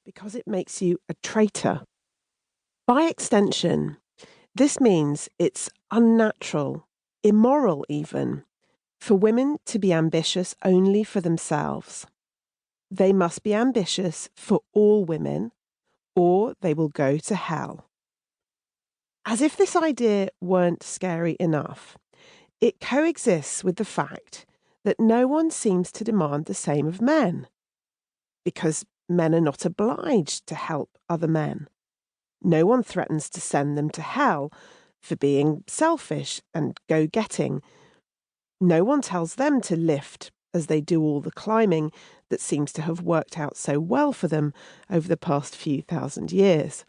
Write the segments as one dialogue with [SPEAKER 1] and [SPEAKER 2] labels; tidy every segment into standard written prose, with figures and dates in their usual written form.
[SPEAKER 1] because it makes you a traitor. By extension, this means it's unnatural, immoral even, for women to be ambitious only for themselves. They must be ambitious for all women, or they will go to hell. As if this idea weren't scary enough, it coexists with the fact that no one seems to demand the same of men, because men are not obliged to help other men. No one threatens to send them to hell for being selfish and go-getting. No one tells them to lift as they do all the climbing that seems to have worked out so well for them over the past few thousand years.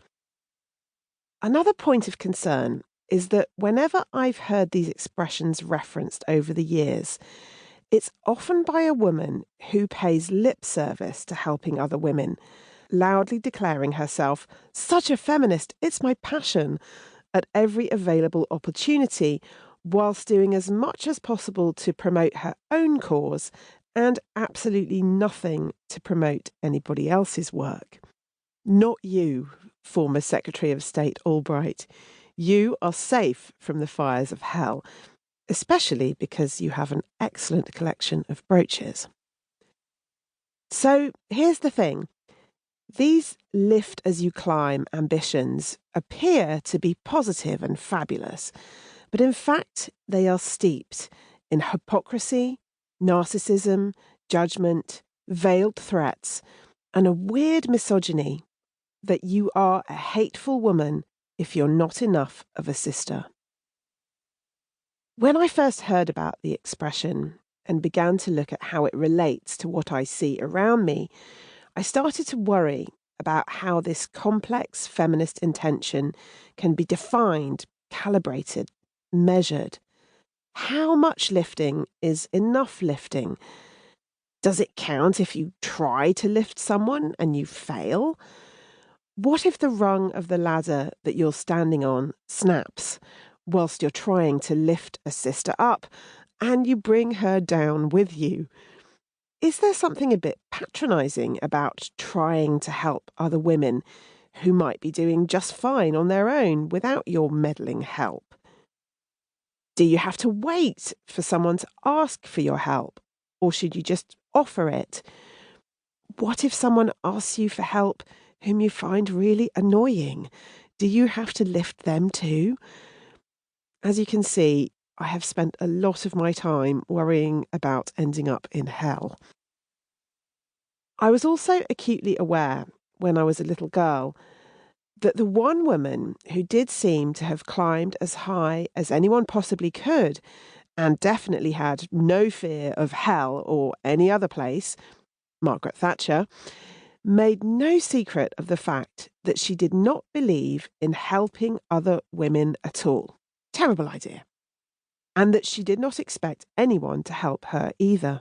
[SPEAKER 1] Another point of concern is that whenever I've heard these expressions referenced over the years, it's often by a woman who pays lip service to helping other women, loudly declaring herself such a feminist, it's my passion, at every available opportunity, whilst doing as much as possible to promote her own cause and absolutely nothing to promote anybody else's work. Not you, former Secretary of State Albright. You are safe from the fires of hell, especially because you have an excellent collection of brooches. So here's the thing. These lift as you climb ambitions appear to be positive and fabulous, but in fact they are steeped in hypocrisy, narcissism, judgment, veiled threats, and a weird misogyny that you are a hateful woman if you're not enough of a sister. When I first heard about the expression and began to look at how it relates to what I see around me, I started to worry about how this complex feminist intention can be defined, calibrated, measured. How much lifting is enough lifting? Does it count if you try to lift someone and you fail? What if the rung of the ladder that you're standing on snaps whilst you're trying to lift a sister up and you bring her down with you? Is there something a bit patronising about trying to help other women who might be doing just fine on their own without your meddling help? Do you have to wait for someone to ask for your help, or should you just offer it? What if someone asks you for help whom you find really annoying? Do you have to lift them too? As you can see, I have spent a lot of my time worrying about ending up in hell. I was also acutely aware, when I was a little girl, that the one woman who did seem to have climbed as high as anyone possibly could, and definitely had no fear of hell or any other place, Margaret Thatcher, made no secret of the fact that she did not believe in helping other women at all. Terrible idea. And that she did not expect anyone to help her either.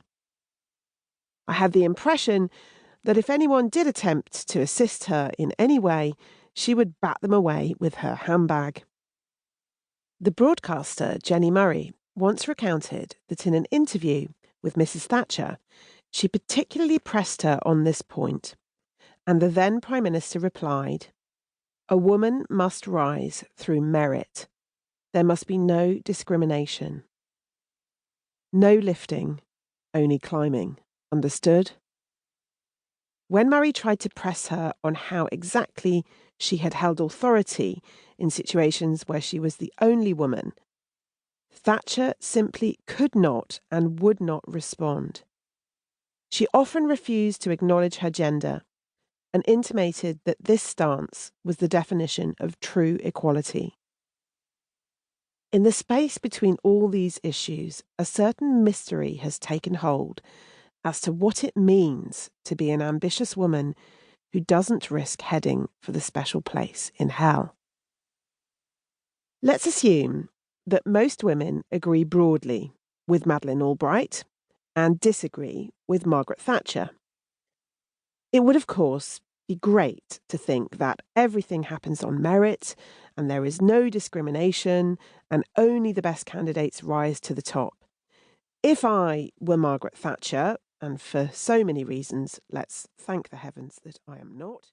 [SPEAKER 1] I had the impression that if anyone did attempt to assist her in any way, she would bat them away with her handbag. The broadcaster Jenny Murray once recounted that in an interview with Mrs. Thatcher, she particularly pressed her on this point, and the then Prime Minister replied, "A woman must rise through merit. There must be no discrimination. No lifting, only climbing. Understood?" When Murray tried to press her on how exactly she had held authority in situations where she was the only woman, Thatcher simply could not and would not respond. She often refused to acknowledge her gender and intimated that this stance was the definition of true equality. In the space between all these issues, a certain mystery has taken hold as to what it means to be an ambitious woman who doesn't risk heading for the special place in hell. Let's assume that most women agree broadly with Madeleine Albright and disagree with Margaret Thatcher. It would, of course, be great to think that everything happens on merit and there is no discrimination and only the best candidates rise to the top. If I were Margaret Thatcher, and for so many reasons, let's thank the heavens that I am not,